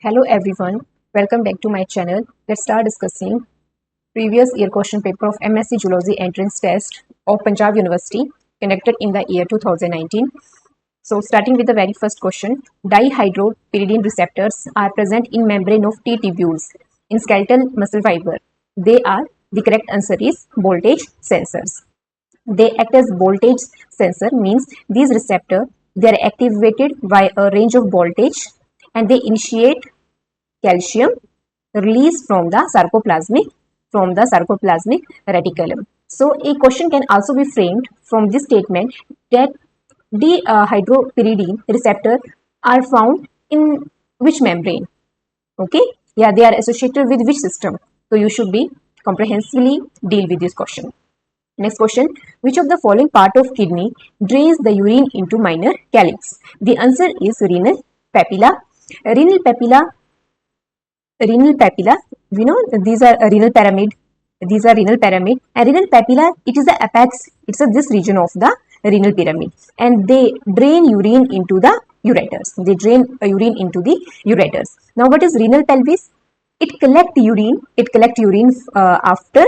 Hello everyone, welcome back to my channel. Let's start discussing previous year question paper of MSc Zoology entrance test of Punjab University conducted in the year 2019. So starting with the very first question, dihydropyridine receptors are present in membrane of T tubules in skeletal muscle fiber. The correct answer is voltage sensors. They act as voltage sensor, means these receptors, they are activated by a range of voltage and they initiate calcium release from the sarcoplasmic reticulum. So a question can also be framed from this statement that dihydropyridine receptor are found in which membrane? Okay, yeah, they are associated with which system? So you should be comprehensively deal with this question. Next question, which of the following part of kidney drains the urine into minor calyx? The answer is renal papilla. Renal papilla, we know these are a renal pyramid. These are renal pyramid, and renal papilla, it is the apex. It's this region of the renal pyramid, and they drain urine into the ureters. They drain urine into the ureters. Now, what is renal pelvis? It collect urine. After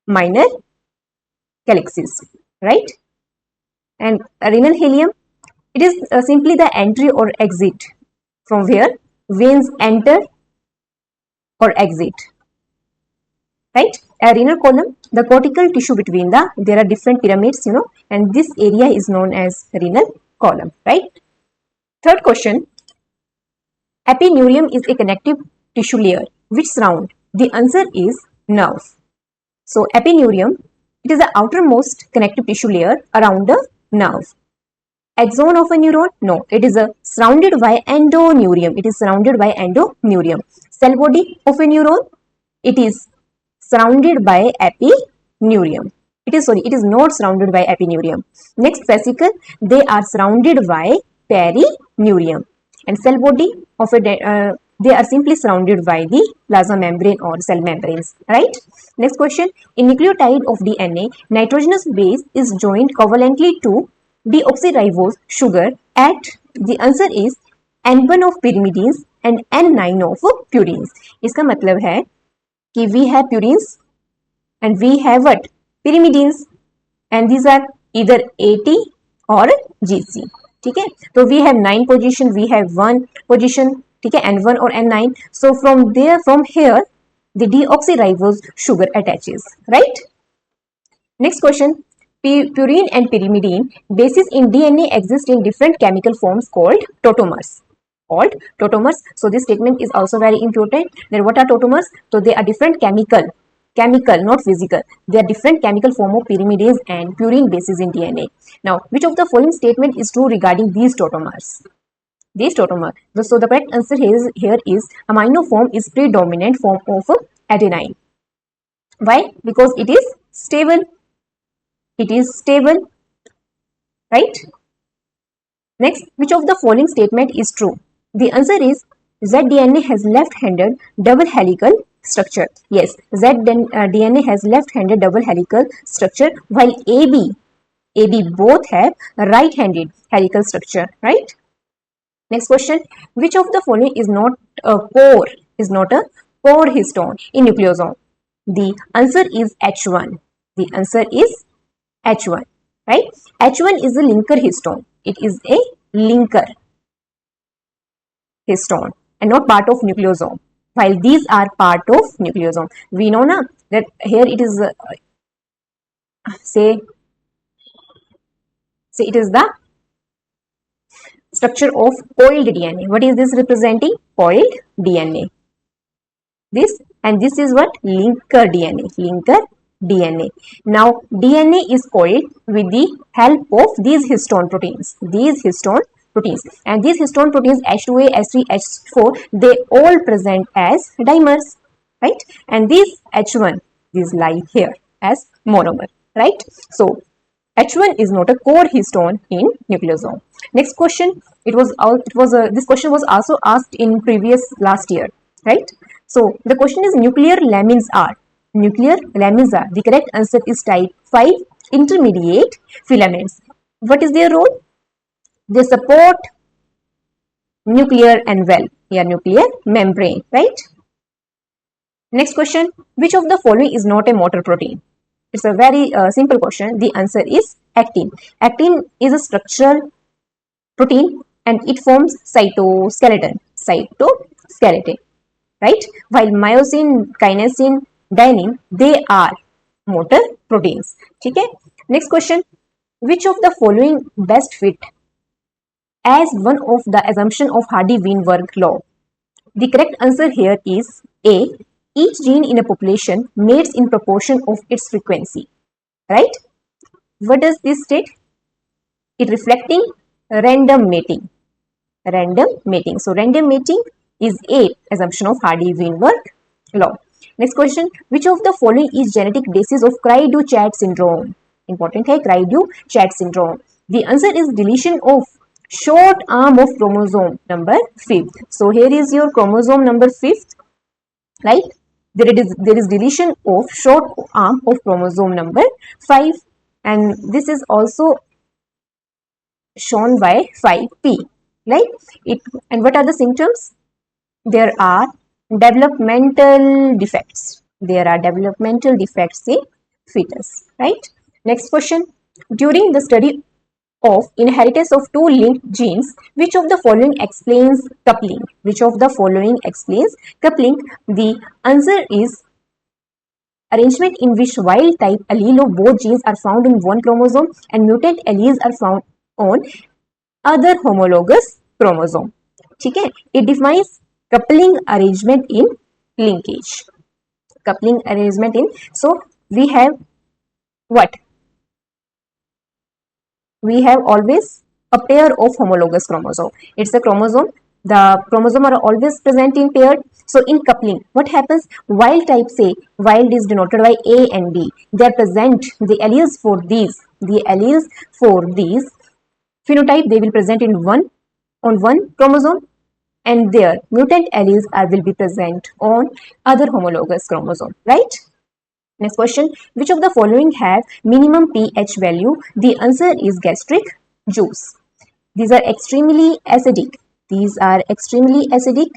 minor calyxes, right? And renal ileum, it is simply the entry or exit from where veins enter or exit, right? A renal column, the cortical tissue between there are different pyramids, and this area is known as renal column, right? Third question, epineurium is a connective tissue layer which surround. The answer is nerve. So epineurium, it is the outermost connective tissue layer around the nerve. Axon of a neuron? No, it is surrounded by endoneurium. It is surrounded by endoneurium. Cell body of a neuron? It is surrounded by epineurium. It is not surrounded by epineurium. Next vesicle, they are surrounded by perineurium. And cell body of a they are simply surrounded by the plasma membrane or cell membranes, right? Next question, in nucleotide of DNA, nitrogenous base is joined covalently to deoxyribose sugar at, the answer is N1 of pyrimidines and N9 of purines. इसका मतलब है कि we have purines and we have what? Pyrimidines, and these are either AT or GC. ठीक है, तो we have 9 position, we have 1 position, ठीक है, N1 or N9. So from here the deoxyribose sugar attaches, right? Next question, purine and pyrimidine bases in DNA exist in different chemical forms called tautomers. So this statement is also very important. Then what are tautomers? So they are different chemical, not physical. They are different chemical form of pyrimidines and purine bases in DNA. Now, which of the following statement is true regarding these tautomers? So the correct answer here is amino form is predominant form of adenine. Why? Because it is stable. Right? Next, which of the following statement is true? The answer is zDNA has left-handed double helical structure. Yes, zDNA has left-handed double helical structure, while AB both have right-handed helical structure, right? Next question, which of the following is not a core histone in nucleosome? The answer is H1. Right? H1 is a linker histone. It is a linker histone and not part of nucleosome, while these are part of nucleosome. We know now that here it is say it is the structure of coiled DNA. What is this representing? Coiled DNA. This is what? Linker DNA. Now DNA is coiled with the help of these histone proteins. And these histone proteins H2A, H3, H4, they all present as dimers, right? And these H1, these lie here as monomer, right? So H1 is not a core histone in nucleosome. Next question, this question was also asked in last year, right? So the question is nuclear lamins are. The correct answer is type 5 intermediate filaments. What is their role? They support nuclear envelope. Your nuclear membrane, right? Next question, which of the following is not a motor protein? It's a very simple question. The answer is actin. Actin is a structural protein and it forms cytoskeleton. Cytoskeleton, right? While myosin, kinesin, dynein, they are motor proteins. Okay. Next question, which of the following best fit as one of the assumption of Hardy-Weinberg law? The correct answer here is A. Each gene in a population mates in proportion of its frequency. Right? What does this state? It reflecting random mating. Random mating. So random mating is A assumption of Hardy-Weinberg law. Next question. Which of the following is genetic basis of Cry-Du-Chat syndrome? Important है Cry-Du-Chat syndrome. The answer is deletion of short arm of chromosome number 5th. So here is your chromosome number 5th, right? There is deletion of short arm of chromosome number 5, and this is also shown by 5p, right? And what are the symptoms? There are developmental defects. There are developmental defects in fetus, right? Next question. During the study of inheritance of two linked genes, which of the following explains coupling? Which of the following explains coupling? The answer is arrangement in which wild type allele of both genes are found in one chromosome and mutant alleles are found on other homologous chromosome. Okay? It defines coupling arrangement in linkage. Coupling arrangement in, so we have what? We have always a pair of homologous chromosome. It's a chromosome. The chromosome are always present in paired. So in coupling, what happens? Wild type, say wild is denoted by A and B. They are present. The alleles for these phenotype, they will present in one chromosome, and their mutant alleles will be present on other homologous chromosome, right? Next question, which of the following have minimum pH value? The answer is gastric juice. These are extremely acidic. These are extremely acidic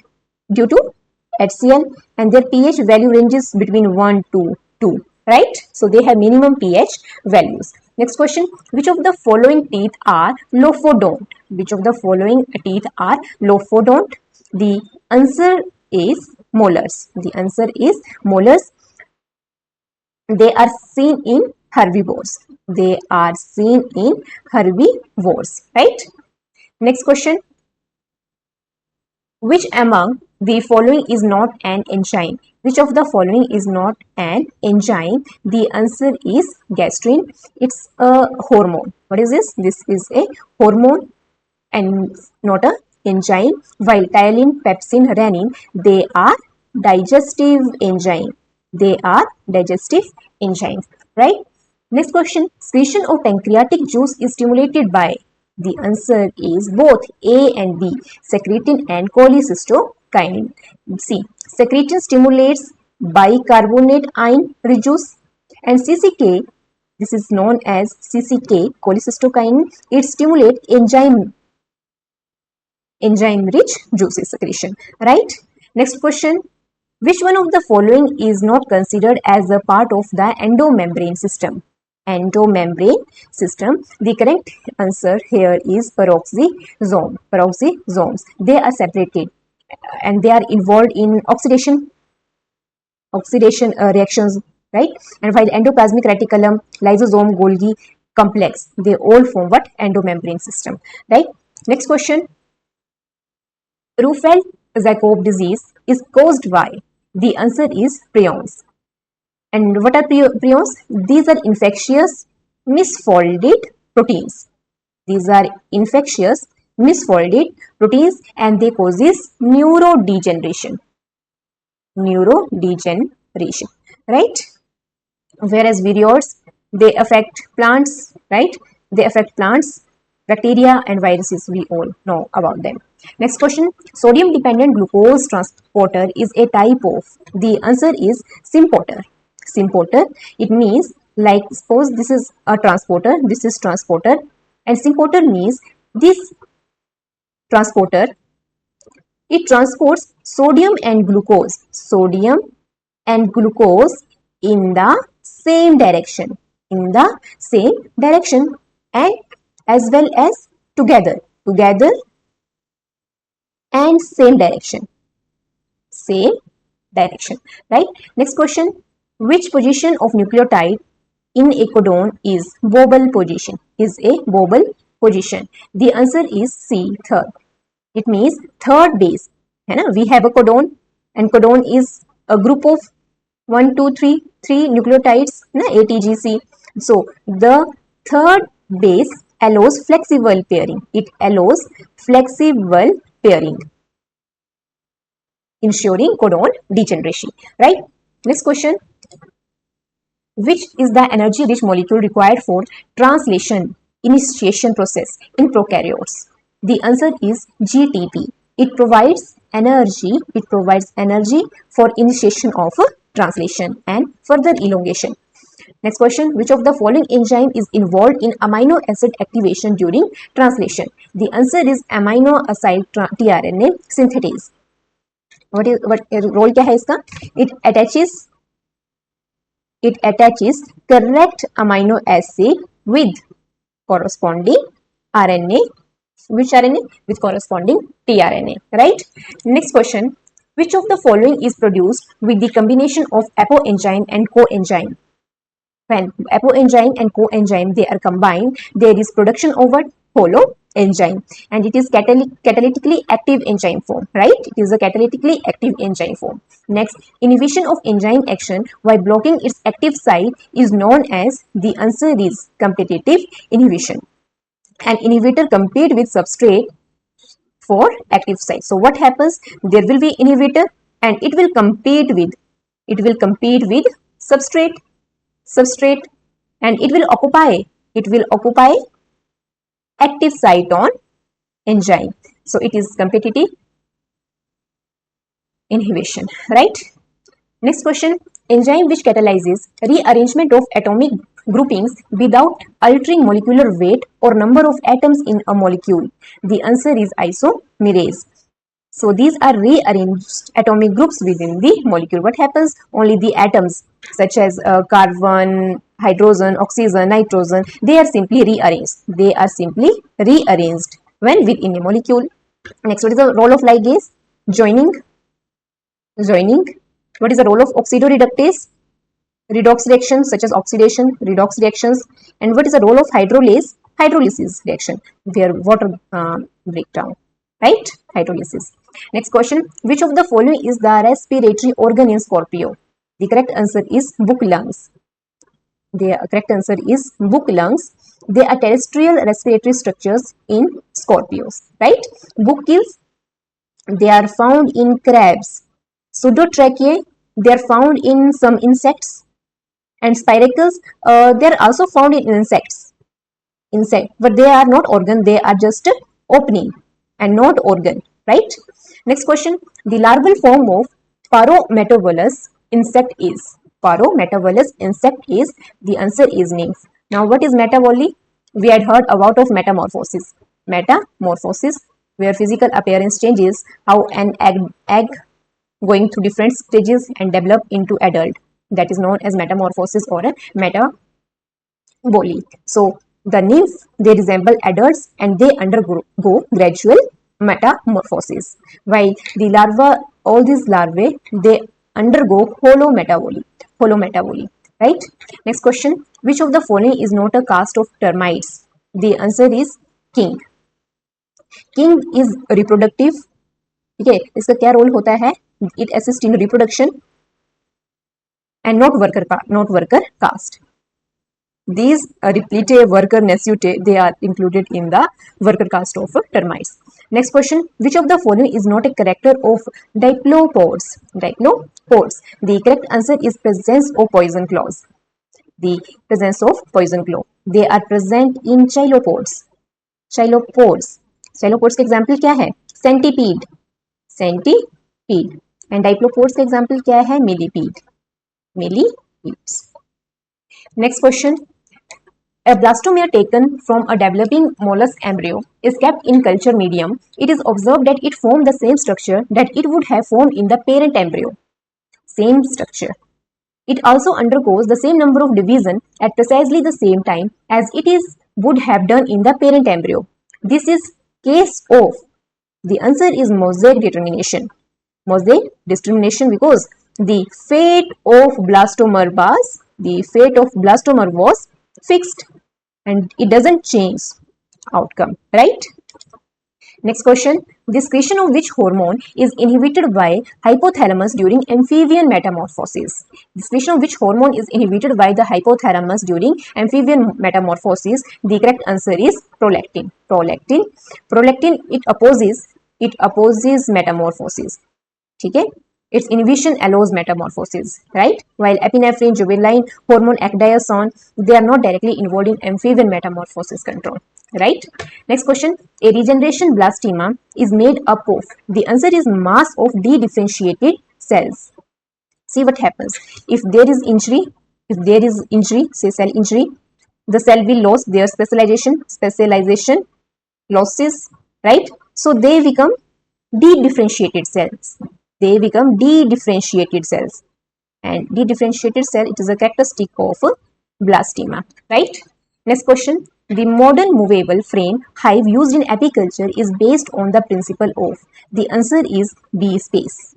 due to HCl, and their pH value ranges between 1 to 2, right? So they have minimum pH values. Next question, which of the following teeth are lophodont? Which of the following teeth are lophodont? The answer is molars. The answer is molars. They are seen in herbivores. They are seen in herbivores, right? Next question. Which among the following is not an enzyme? Which of the following is not an enzyme? The answer is gastrin. It's a hormone. What is this? This is a hormone and not an enzyme. While tyalin, pepsin, renin, they are digestive enzyme. They are digestive enzymes, right? Next question, secretion of pancreatic juice is stimulated by? The answer is both A and B, secretin and cholecystokinin. C, secretin stimulates bicarbonate ion reduce, and CCK, this is known as CCK, cholecystokinin, it stimulates enzyme-rich juices secretion, right? Next question, which one of the following is not considered as a part of the endomembrane system? Endomembrane system. The correct answer here is peroxisome. Peroxisomes. They are separated and they are involved in oxidation reactions, right? And while endoplasmic reticulum, lysosome, Golgi complex, they all form what? Endomembrane system, right? Next question. Ruffel-Jacob disease is caused by? The answer is prions. And what are prions? These are infectious misfolded proteins. These are infectious misfolded proteins and they causes neurodegeneration. Neurodegeneration, right? Whereas viroids, they affect plants, right? They affect plants, bacteria and viruses. We all know about them. Next question, sodium dependent glucose transporter is a type of? The answer is symporter. Symporter, it means, like suppose this is a transporter, this is transporter, and symporter means this transporter It transports sodium and glucose in the same direction, and as well as together and same direction, right? Next question, which position of nucleotide in a codon is Bobel position? The answer is C, third. It means third base, है ना? We have a codon, and codon is a group of 1 2 3 nucleotides, ना? A, T, G, C. So the third base allows flexible pairing. It allows flexible pairing, ensuring codon degeneration, right? Next question, which is the energy rich molecule required for translation initiation process in prokaryotes? The answer is GTP. It provides energy for initiation of translation and further elongation. Next question, which of the following enzyme is involved in amino acid activation during translation? The answer is amino acid tRNA synthetase. What role क्या है इसका? It attaches correct amino acid with corresponding RNA. Which RNA? With corresponding tRNA, right? Next question, which of the following is produced with the combination of apoenzyme and coenzyme? When apoenzyme and coenzyme, they are combined, there is production of a holoenzyme, and it is catalytically active enzyme form, right? It is a catalytically active enzyme form. Next, inhibition of enzyme action while blocking its active site is known as, the answer is competitive inhibition. An inhibitor compete with substrate for active site. So what happens? There will be inhibitor and it will compete with substrate, and it will occupy active site on enzyme. So it is competitive inhibition, right? Next question, enzyme which catalyzes rearrangement of atomic groupings without altering molecular weight or number of atoms in a molecule. The answer is isomerase. So these are rearranged atomic groups within the molecule. What happens? Only the atoms such as carbon, hydrogen, oxygen, nitrogen, they are simply rearranged. When within a molecule. Next, what is the role of ligase? Joining. What is the role of oxidoreductase? Redox reactions such as oxidation, redox reactions. And what is the role of hydrolase? Hydrolysis reaction, where water breakdown, right? Hydrolysis. Next question, which of the following is the respiratory organ in Scorpio? The correct answer is book lungs. They are terrestrial respiratory structures in Scorpios, right? Buccales, they are found in crabs. Pseudotracheae, they are found in some insects. And spiracles, they are also found in insects, but they are not organ, they are just opening and not organ, right? Next question, the larval form of Parometabolous insect is? The answer is nymph. Now what is metaboly? We had heard about of metamorphosis, where physical appearance changes, how an egg going through different stages and develop into adult. That is known as metamorphosis or a metaboly. So the nymph, they resemble adults and they undergo gradual metamorphosis, while the larva, all these larvae, they undergo holometaboly, right? Next question, which of the following is not a caste of termites? The answer is king. King is reproductive. Okay, इसका क्या role होता है? It assists in reproduction and not worker caste. These Repletae, worker, Nesutae, they are included in the worker caste of termites. Next question, which of the following is not a character of diplopods? The correct answer is presence of poison claws. They are present in chilopods. Chilopods का example क्या है? Centipede. And diplopods का example क्या है? Millipedes. Next question, A blastomere taken from a developing mollusk embryo is kept in culture medium. It is observed that it formed the same structure that it would have formed in the parent embryo. Same structure. It also undergoes the same number of division at precisely the same time as would have done in the parent embryo. This is case of, the answer is mosaic determination. Mosaic discrimination because the fate of blastomer was fixed and it doesn't change outcome, right? Next question. The secretion of which hormone is inhibited by hypothalamus during amphibian metamorphosis? The secretion of which hormone is inhibited by the hypothalamus during amphibian metamorphosis? The correct answer is prolactin. Prolactin, it opposes metamorphosis. Okay? Its inhibition allows metamorphosis, right? While epinephrine, juvenile hormone, ecdysone, they are not directly involved in amphibian metamorphosis control, right? Next question. A regeneration blastema is made up of, the answer is mass of dedifferentiated cells. See what happens. If there is injury, say cell injury, the cell will lose their specialization losses, right? So they become dedifferentiated cells. And dedifferentiated cell, it is a characteristic of blastema, right? Next question. The modern movable frame hive used in apiculture is based on the principle of, the answer is bee space.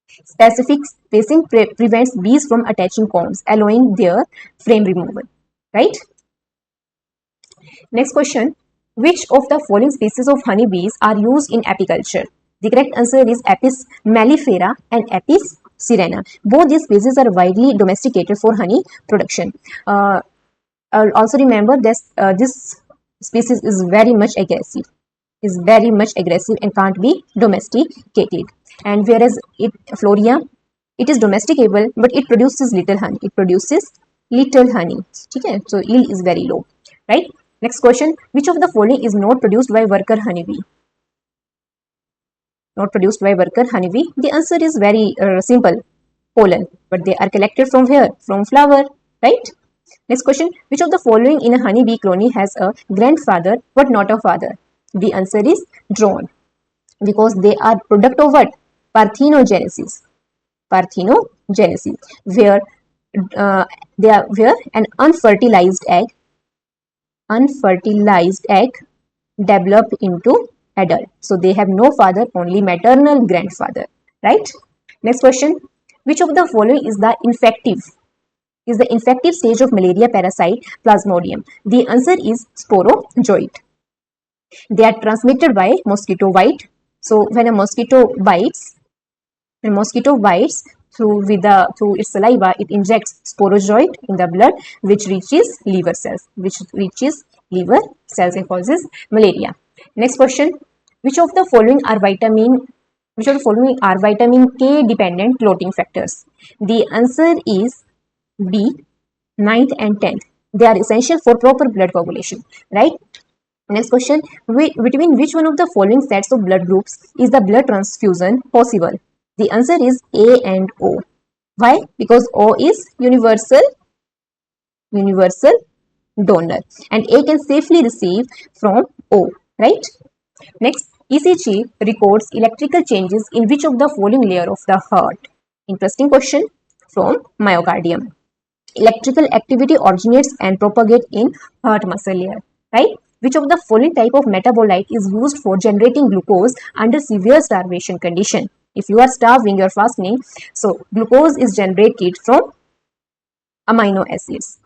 Specific spacing prevents bees from attaching combs, allowing their frame removal, right? Next question. Which of the following species of honeybees are used in apiculture? The correct answer is Apis mellifera and Apis sirena. Both these species are widely domesticated for honey production. Also remember this species is very much aggressive. And can't be domesticated. And whereas Floria, it is domesticable, but it produces little honey. Okay? So yield is very low, right? Next question. Which of the following is not produced by worker honeybee? The answer is very simple. Pollen. But they are collected from where? From flower, right? Next question. Which of the following in a honeybee colony has a grandfather but not a father? The answer is drone. Because they are product of what? Parthenogenesis. Where an unfertilized egg develop into adult. So they have no father, only maternal grandfather, right? Next question. Which of the following is the infective stage of malaria parasite Plasmodium? The answer is sporozoite. They are transmitted by mosquito bite. So when a mosquito bites through its saliva, it injects sporozoite in the blood, which reaches liver cells and causes malaria. Next question. Which of the following are vitamin K dependent clotting factors? The answer is B, 9th and 10th. They are essential for proper blood coagulation, right? Next question. Between which one of the following sets of blood groups is the blood transfusion possible? The answer is A and O. Why? Because O is universal donor and A can safely receive from O, right? Next, ECG records electrical changes in which of the following layer of the heart? Interesting question from myocardium. Electrical activity originates and propagates in heart muscle layer, right? Which of the following type of metabolite is used for generating glucose under severe starvation condition? If you are starving, you are fasting, so glucose is generated from amino acids.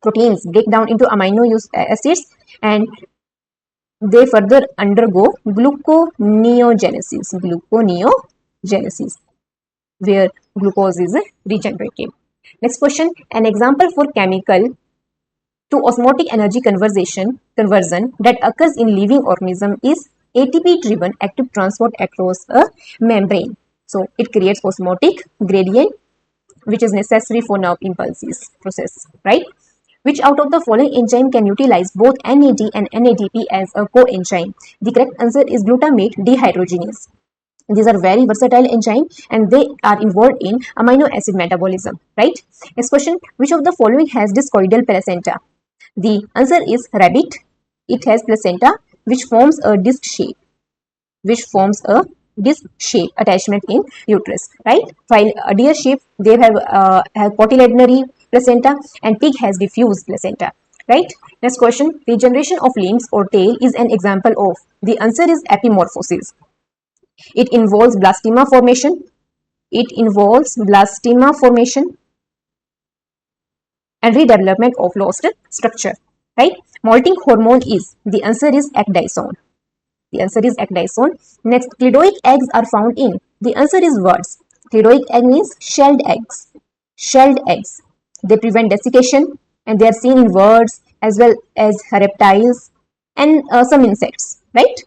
Proteins break down into amino acids and they further undergo gluconeogenesis, where glucose is regenerated. Next question. An example for chemical to osmotic energy conversion that occurs in living organism is ATP-driven active transport across a membrane. So it creates osmotic gradient, which is necessary for nerve impulses process, right? Which out of the following enzyme can utilize both NAD and NADP as a coenzyme? The correct answer is glutamate dehydrogenase. These are very versatile enzymes and they are involved in amino acid metabolism, right? Next question. Which of the following has discoidal placenta? The answer is rabbit. It has placenta which forms a disc shape, attachment in uterus, right? While a deer sheep, they have cotyledonary placenta, and pig has diffuse placenta, right? Next question, regeneration of limbs or tail is an example of. The answer is epimorphosis. It involves blastema formation. And redevelopment of lost structure, right? Molting hormone is. The answer is ecdysone. Next, cleidoic eggs are found in. The answer is words. Cleidoic egg means shelled eggs. They prevent desiccation, and they are seen in birds as well as reptiles and some insects, right?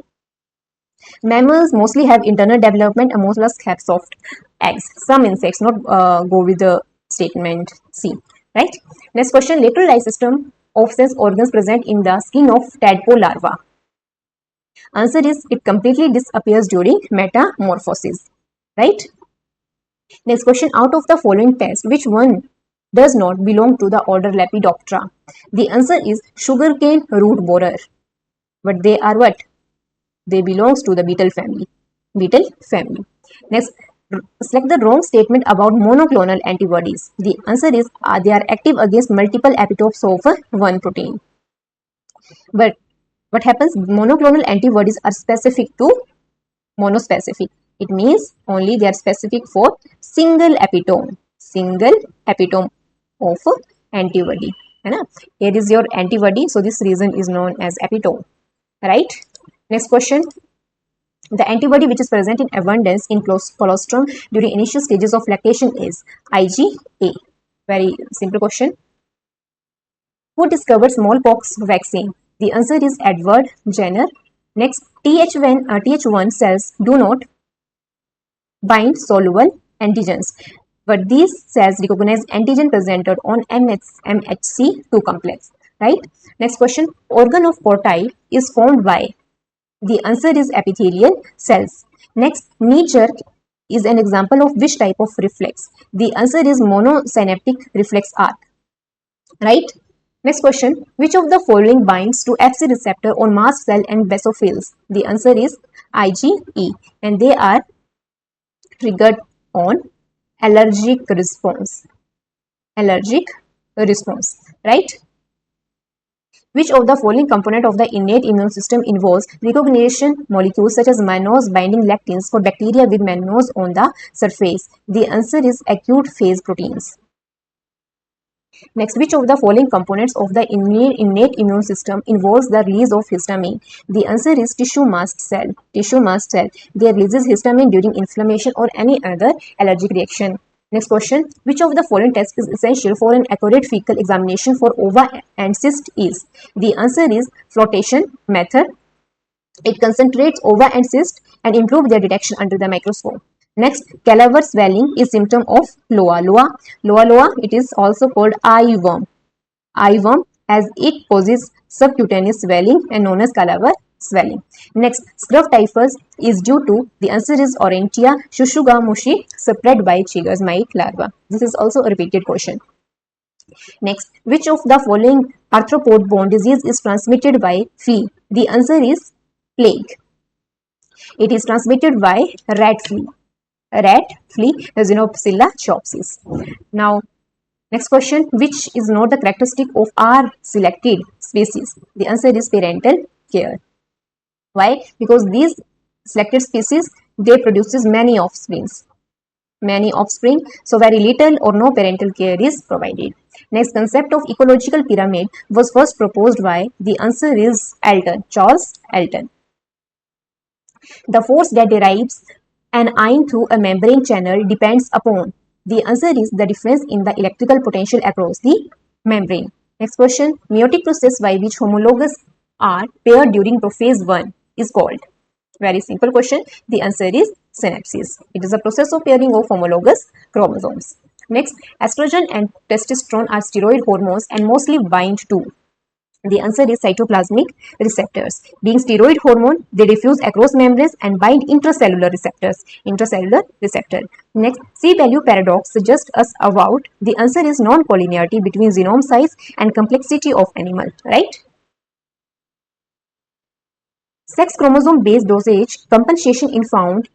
Mammals mostly have internal development, and mollusks have soft eggs. Some insects not go with the statement C, right? Next question, lateral eye system of sense organs present in the skin of tadpole larva. Answer is it completely disappears during metamorphosis, right? Next question, out of the following pests, which one does not belong to the order Lepidoptera? The answer is sugarcane root borer. But they are what? They belongs to the beetle family. Next, select the wrong statement about monoclonal antibodies. The answer is they are active against multiple epitopes of one protein. But what happens? Monoclonal antibodies are specific to monospecific. It means only they are specific for single epitome of antibody. Here is your antibody, so this region is known as epitome, right? Next question, the antibody which is present in abundance in colostrum during initial stages of lactation is IgA. Very simple question. Who discovered smallpox vaccine? The answer is Edward Jenner. Next, Th1 cells do not bind soluble antigens, but these cells recognize antigen presented on MHC2 complex, right? Next question, organ of Corti is formed by. The answer is epithelial cells. Next, knee jerk is an example of which type of reflex? The answer is monosynaptic reflex arc, right? Next question, which of the following binds to Fc receptor on mast cell and basophils? The answer is IgE, and they are triggered on allergic response, right? Which of the following component of the innate immune system involves recognition molecules such as mannose binding lectins for bacteria with mannose on the surface? The answer is acute phase proteins. Next, which of the following components of the innate immune system involves the release of histamine? The answer is tissue mast cell. They releases histamine during inflammation or any other allergic reaction. Next question, which of the following tests is essential for an accurate fecal examination for ova and cyst is? The answer is flotation method. It concentrates ova and cyst and improves their detection under the microscope. Next, calaver swelling is symptom of loa. It is also called eye worm, as it causes subcutaneous swelling and known as calaver swelling. Next, scrub typhus is due to. The answer is Orentia shushugamushi, spread by Chiggers mite larva. This is also a repeated question. Next, which of the following arthropod-borne disease is transmitted by flea? The answer is plague. It is transmitted by rat flea, Xenopsilla chopsis. Now, next question, which is not the characteristic of R selected species? The answer is parental care. Why? Because these selected species, they produces many offspring, so very little or no parental care is provided. Next, concept of ecological pyramid was first proposed by. The answer is Charles Alton. The force that derives an ion through a membrane channel depends upon. The answer is the difference in the electrical potential across the membrane. Next question, meiotic process by which homologous are paired during prophase 1 is called. Very simple question. The answer is synapsis. It is a process of pairing of homologous chromosomes. Next, estrogen and testosterone are steroid hormones and mostly bind to. The answer is cytoplasmic receptors. Being steroid hormone, they diffuse across membranes and bind intracellular receptors. Intracellular receptor. Next, C-value paradox suggests us about. The answer is non-collinearity between genome size and complexity of animal. Right? Sex chromosome based dosage compensation in found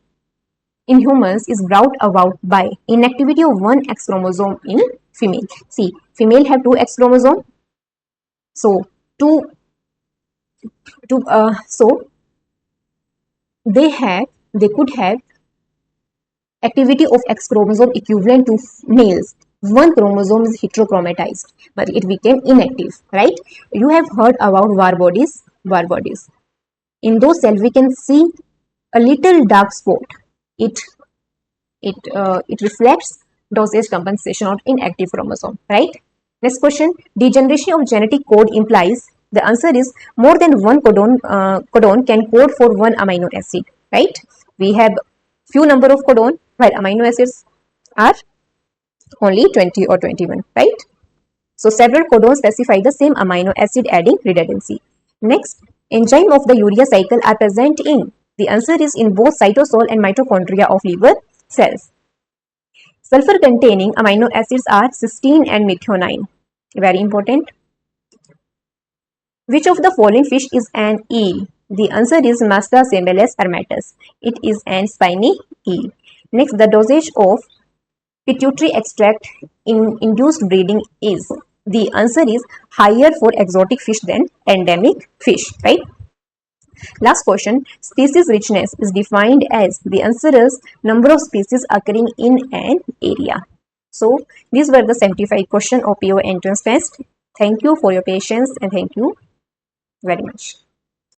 in humans is brought about by inactivity of one X chromosome in female. See, female have two X chromosome. So so they could have activity of X chromosome equivalent to males. One chromosome is heterochromatized, but it became inactive, right? You have heard about war bodies. In those cells, we can see a little dark spot. It reflects dosage compensation of inactive chromosome, right? Next question, degeneration of genetic code implies. The answer is more than one codon can code for one amino acid, right? We have few number of codon while amino acids are only 20 or 21, right? So several codons specify the same amino acid, adding redundancy. Next, enzyme of the urea cycle are present in. The answer is in both cytosol and mitochondria of liver cells. Sulfur containing amino acids are cysteine and methionine. Very important. Which of the following fish is an eel? The answer is Mastra Sembelus hermatus. It is an spiny eel. Next, the dosage of pituitary extract in induced breeding is. The answer is higher for exotic fish than endemic fish, right? Last question, species richness is defined as. The answer is number of species occurring in an area. So these were the 75 questions of your entrance test. Thank you for your patience and thank you very much.